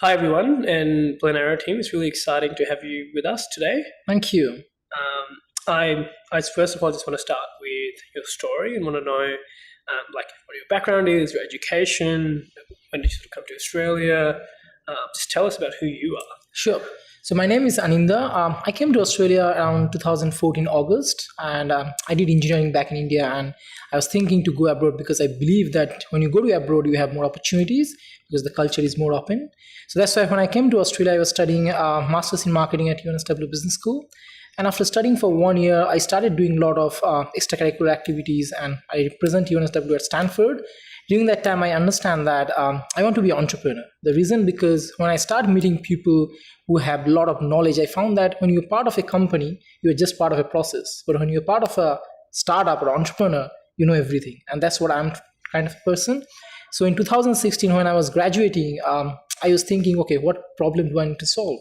Hi, everyone, and Plannero team. It's really exciting to have you with us today. Thank you. I first of all just want to start with your story and want to know, what your background is, your education, when did you sort of come to Australia? Just tell us about who you are. Sure. So my name is Aninda. I came to Australia around 2014 August, and I did engineering back in India. And I was thinking to go abroad because I believe that when you go to abroad, you have more opportunities because the culture is more open. So that's why when I came to Australia, I was studying masters in marketing at UNSW Business School. And after studying for 1 year, I started doing a lot of extracurricular activities, and I represent UNSW at Stanford. During that time, I understand that I want to be an entrepreneur. The reason because when I start meeting people who have a lot of knowledge, I found that when you're part of a company, you're just part of a process. But when you're part of a startup or entrepreneur, you know everything. And that's what I'm kind of person. So in 2016, when I was graduating, I was thinking, okay, what problem do I need to solve?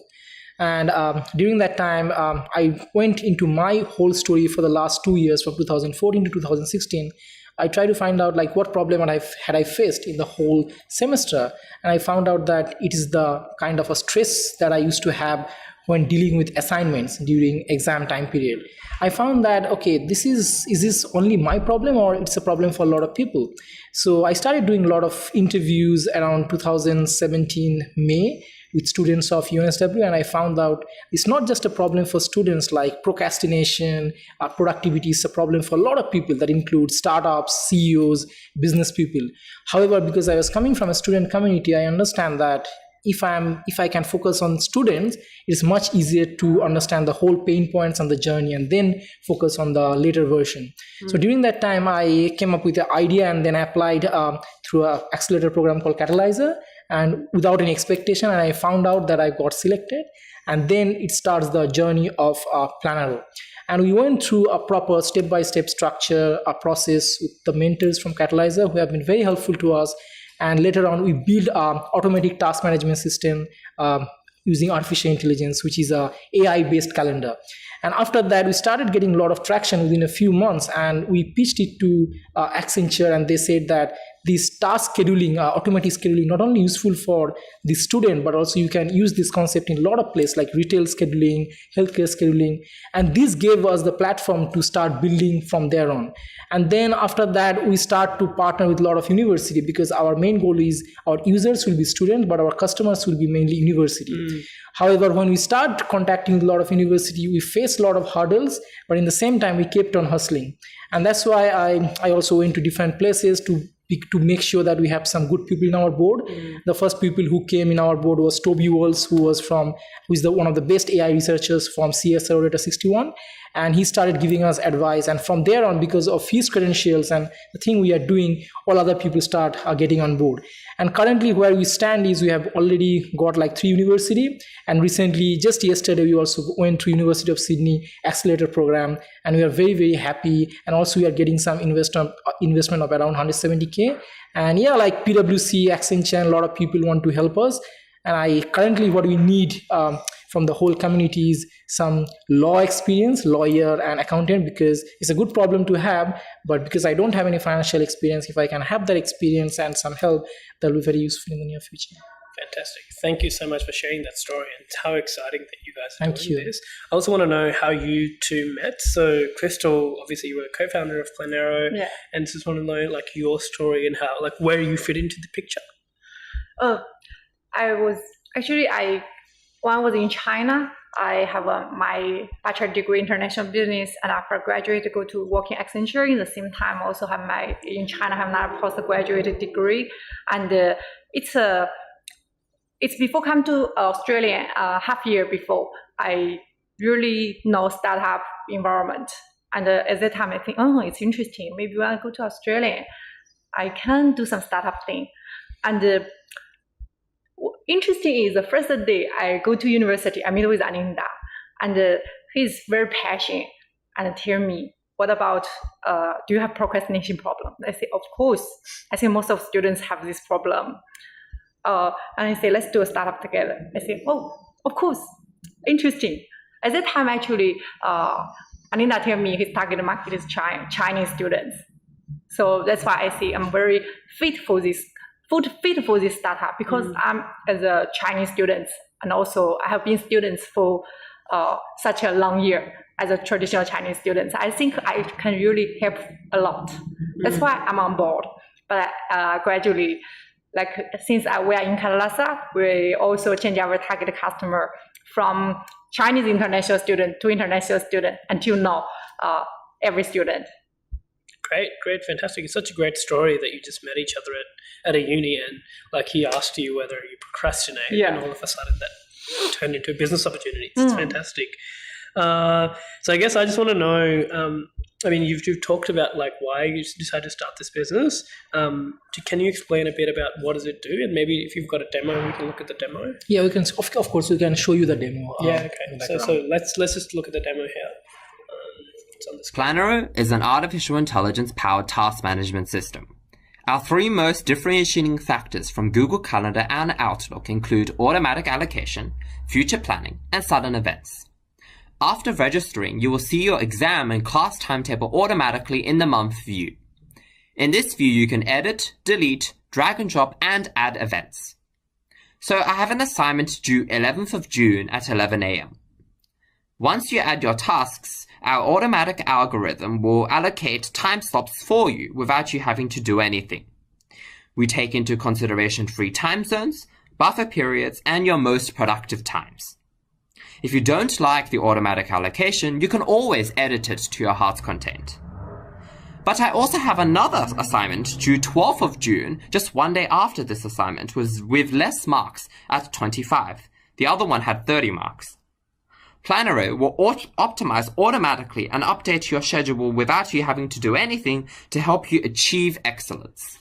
And during that time, I went into my whole story for the last 2 years, from 2014 to 2016. I tried to find out like what problem had I faced in the whole semester, and I found out that it is the kind of a stress that I used to have when dealing with assignments during exam time period. I found that okay, is this only my problem or it's a problem for a lot of people? So I started doing a lot of interviews around 2017 May with students of UNSW, and I found out it's not just a problem for students like procrastination or productivity. It's a problem for a lot of people that include startups, CEOs, business people. However, because I was coming from a student community, I understand that if I can focus on students, it's much easier to understand the whole pain points on the journey and then focus on the later version. So during that time, I came up with the idea and then I applied through an accelerator program called Catalysr, and without any expectation, and I found out that I got selected, and then it starts the journey of Plannero. And we went through a proper step-by-step structure, a process with the mentors from Catalysr who have been very helpful to us. And later on, we build an automatic task management system using artificial intelligence, which is a AI-based calendar. And after that, we started getting a lot of traction within a few months, and we pitched it to Accenture, and they said that this task scheduling, automatic scheduling, not only useful for the student, but also you can use this concept in a lot of places like retail scheduling, healthcare scheduling. And this gave us the platform to start building from there on. And then after that, we start to partner with a lot of university because our main goal is our users will be students, but our customers will be mainly university. However, when we start contacting a lot of university, we face a lot of hurdles, but in the same time, we kept on hustling. And that's why I also went to different places to make sure that we have some good people in our board. The first people who came in our board was Toby Walls, who is one of the best AI researchers from Accelerator 61. And he started giving us advice. And from there on, because of his credentials and the thing we are doing, all other people start getting on board. And currently where we stand is we have already got like 3 universities. And recently, just yesterday, we also went to University of Sydney Accelerator program. And we are very, very happy. And also we are getting some investment of around 170K. And yeah, like PwC, Accenture, a lot of people want to help us. And currently what we need from the whole community is some law experience, lawyer and accountant, because it's a good problem to have. But because I don't have any financial experience, if I can have that experience and some help, that will be very useful in the near future. Fantastic. Thank you so much for sharing that story, and it's how exciting that you guys are doing Thank you. this. I also want to know how you two met. So Crystal, obviously you were a co-founder of Plannero, and just want to know like your story and how, like where you fit into the picture. When I was in China, I have my bachelor degree in international business, and after I graduated, go to work in Accenture. In the same time, also have in China have another postgraduate degree, and it's before come to Australia, half year before I really know startup environment, and at that time I think, oh, it's interesting. Maybe when I go to Australia, I can do some startup thing, and. Interesting is the first day I go to university, I meet with Aninda, and he's very passionate and tell me, what about, do you have procrastination problem? I say, of course. I think most of students have this problem. And I say, let's do a startup together. I say, oh, of course, interesting. At that time, actually, Aninda tell me his target market is Chinese students. So that's why I say I'm very fit for this fit for this startup because I'm as a Chinese student, and also I have been students for such a long year as a traditional Chinese student. I think I can really help a lot. That's why I'm on board. But gradually, like since we are in Catalysr, we also change our target customer from Chinese international student to international student until now, every student. Great, fantastic. It's such a great story that you just met each other at a uni, and like he asked you whether you procrastinate, and all of a sudden that turned into a business opportunity. It's fantastic. So I guess I just want to know, I mean, you've talked about like why you decided to start this business. Can you explain a bit about what does it do? And maybe if you've got a demo, we can look at the demo. Yeah, we can. Of course, we can show you the demo. Okay. So let's just look at the demo here. It's on the screen. Plannero is an artificial intelligence-powered task management system. Our three most differentiating factors from Google Calendar and Outlook include automatic allocation, future planning, and sudden events. After registering, you will see your exam and class timetable automatically in the month view. In this view, you can edit, delete, drag and drop, and add events. So I have an assignment due 11th of June at 11 a.m. Once you add your tasks, our automatic algorithm will allocate time slots for you without you having to do anything. We take into consideration free time zones, buffer periods, and your most productive times. If you don't like the automatic allocation, you can always edit it to your heart's content. But I also have another assignment due 12th of June, just one day after this assignment, with less marks at 25. The other one had 30 marks. Plannero will optimize automatically and update your schedule without you having to do anything to help you achieve excellence.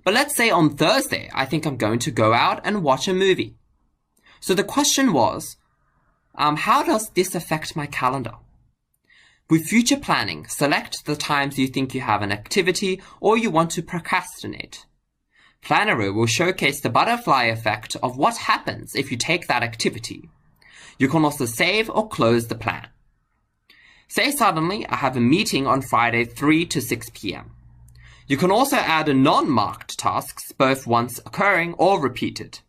But let's say on Thursday, I think I'm going to go out and watch a movie. So the question was, how does this affect my calendar? With future planning, select the times you think you have an activity or you want to procrastinate. Plannero will showcase the butterfly effect of what happens if you take that activity. You can also save or close the plan. Say suddenly I have a meeting on Friday 3 to 6 p.m. You can also add non-marked tasks, both once occurring or repeated.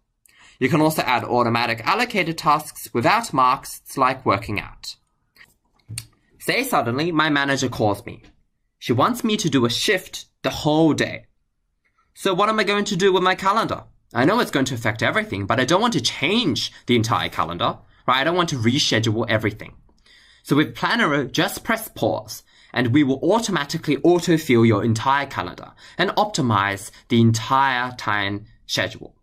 You can also add automatic allocated tasks without marks, like working out. Say suddenly my manager calls me. She wants me to do a shift the whole day. So what am I going to do with my calendar? I know it's going to affect everything, but I don't want to change the entire calendar. Right? I don't want to reschedule everything. So with Plannero, just press pause and we will automatically autofill your entire calendar and optimize the entire time schedule.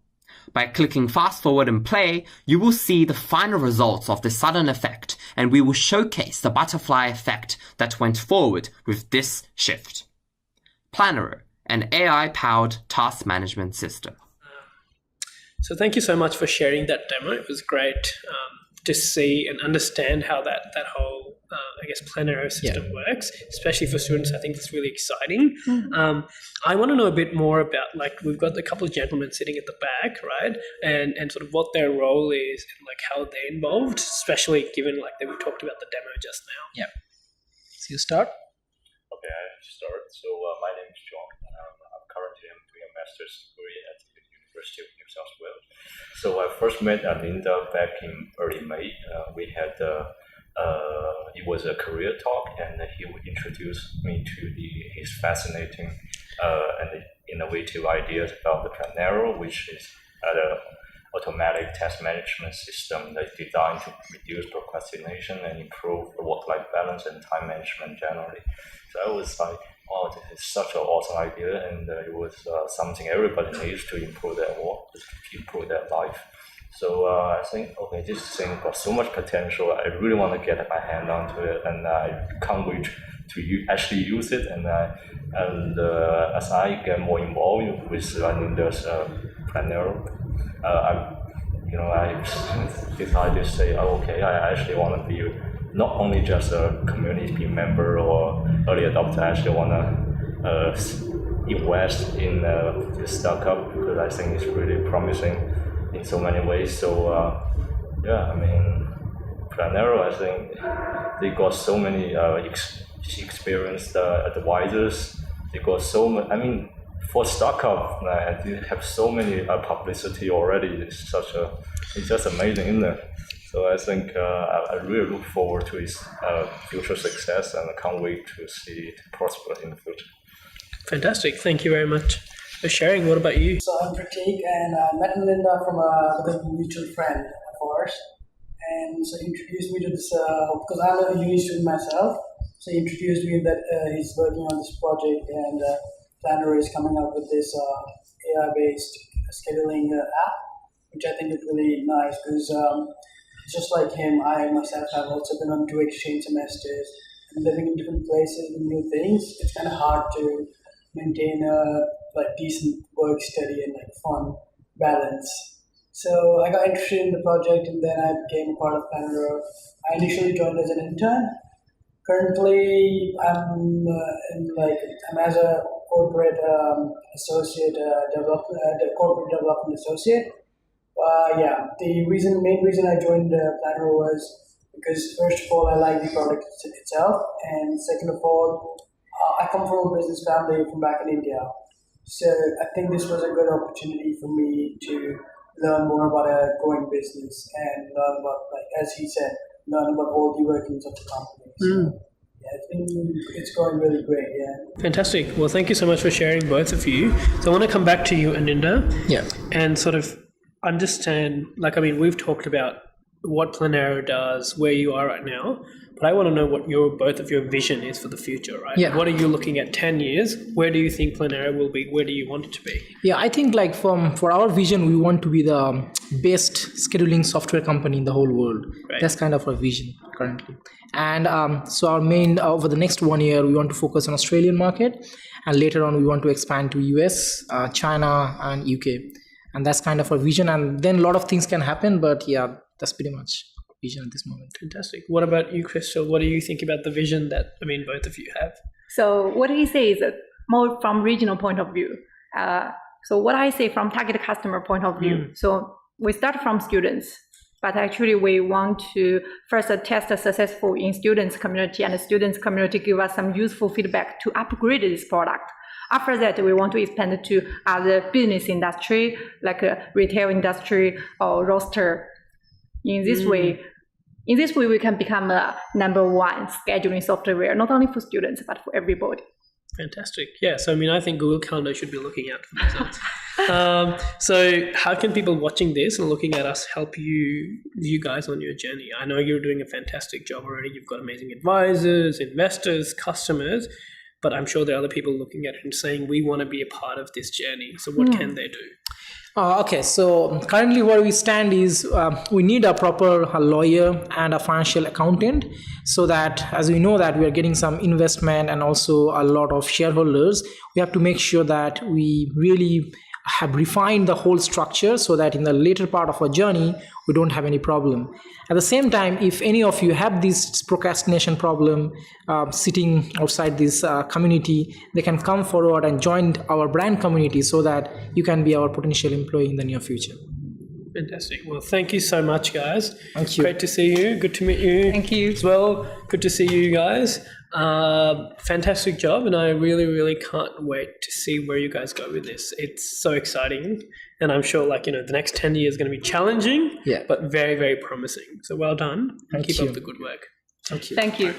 By clicking fast forward and play, you will see the final results of the sudden effect, and we will showcase the butterfly effect that went forward with this shift. Plannero, an AI-powered task management system. So thank you so much for sharing that demo. It was great to see and understand how that whole, I guess, Plannero system works, especially for students. I think it's really exciting. I want to know a bit more about, like, we've got a couple of gentlemen sitting at the back, right? And sort of what their role is and like how they're involved, especially given like that we talked about the demo just now. Yeah. So you start? Okay, I start. So my name is John. I'm currently doing a master's degree at the University of New South Wales. So I first met Aninda back in early May. We had it was a career talk, and he would introduce me to his fascinating and innovative ideas about the Plannero, which is an automatic task management system that is designed to reduce procrastination and improve work-life balance and time management generally. So I was like, oh, this is such an awesome idea, and it was something everybody needs to improve their work, to improve their life. So I think, okay, this thing got so much potential. I really want to get my hand onto it, and I can't wait to actually use it. And as I get more involved with Aninda's Plannero, I decided to say, oh, okay, I actually want to be not only just a community member or early adopter. I actually want to invest in this startup because I think it's really promising in so many ways. So Plannero, I think they got so many experienced advisors. They got so much. for startup, you have so many publicity already. It's just amazing, isn't it? So I think I really look forward to its future success, and I can't wait to see it prosper in the future. Fantastic. Thank you very much for sharing. What about you? So I'm Pratik, and I met Aninda from a mutual friend of ours. And so he introduced me to this, because I'm a uni student myself. So he introduced me that he's working on this project, and Plannero is coming up with this AI-based scheduling app, which I think is really nice because just like him, I myself have also been on 2 exchange semesters and living in different places and new things. It's kind of hard to maintain a decent work study and fun balance. So I got interested in the project, and then I became a part of Plannero. I initially joined as an intern. Currently, I'm as a corporate associate corporate development associate. The main reason I joined Plannero was because first of all I like the product itself, and second of all I come from a business family from back in India, so I think this was a good opportunity for me to learn more about a growing business and learn about, as he said, learn about all the workings of the company. So, it's going really great. Yeah. Fantastic. Well, thank you so much for sharing, both of you. So I want to come back to you, Aninda, and sort of understand, we've talked about what Plannero does, where you are right now, but I want to know what both of your vision is for the future, right? Yeah. What are you looking at 10 years? Where do you think Plannero will be? Where do you want it to be? Yeah, I think for our vision, we want to be the best scheduling software company in the whole world. Right. That's kind of our vision currently. And so our main, over the next 1 year, we want to focus on Australian market. And later on, we want to expand to US, China, and UK. And that's kind of our vision. And then a lot of things can happen. But yeah, that's pretty much our vision at this moment. Fantastic. What about you, Crystal? What do you think about the vision that, both of you have? So what he says is more from regional point of view. So what I say from target customer point of view. So we start from students, but actually we want to first test successful in students community, and the students community give us some useful feedback to upgrade this product. After that, we want to expand to other business industry, like retail industry or roster. In this way, we can become a #1 scheduling software, not only for students, but for everybody. Fantastic. Yeah. So, I think Google Calendar should be looking out for themselves. So how can people watching this and looking at us help you guys on your journey? I know you're doing a fantastic job already. You've got amazing advisors, investors, customers, but I'm sure there are other people looking at it and saying, we want to be a part of this journey. So what can they do? Okay, so currently where we stand is we need a proper lawyer and a financial accountant, so that as we know that we are getting some investment and also a lot of shareholders, we have to make sure that we really have refined the whole structure so that in the later part of our journey, we don't have any problem. At the same time, if any of you have this procrastination problem sitting outside this community, they can come forward and join our brand community so that you can be our potential employee in the near future. Fantastic. Well, thank you so much, guys. Thank you. Great to see you. Good to meet you. Thank you as well. Good to see you guys. Fantastic job, and I really, really can't wait to see where you guys go with this. It's so exciting, and I'm sure the next 10 years is going to be challenging, but very, very promising. So well done. Thank Keep you. up the good work. Thank you. Thank you.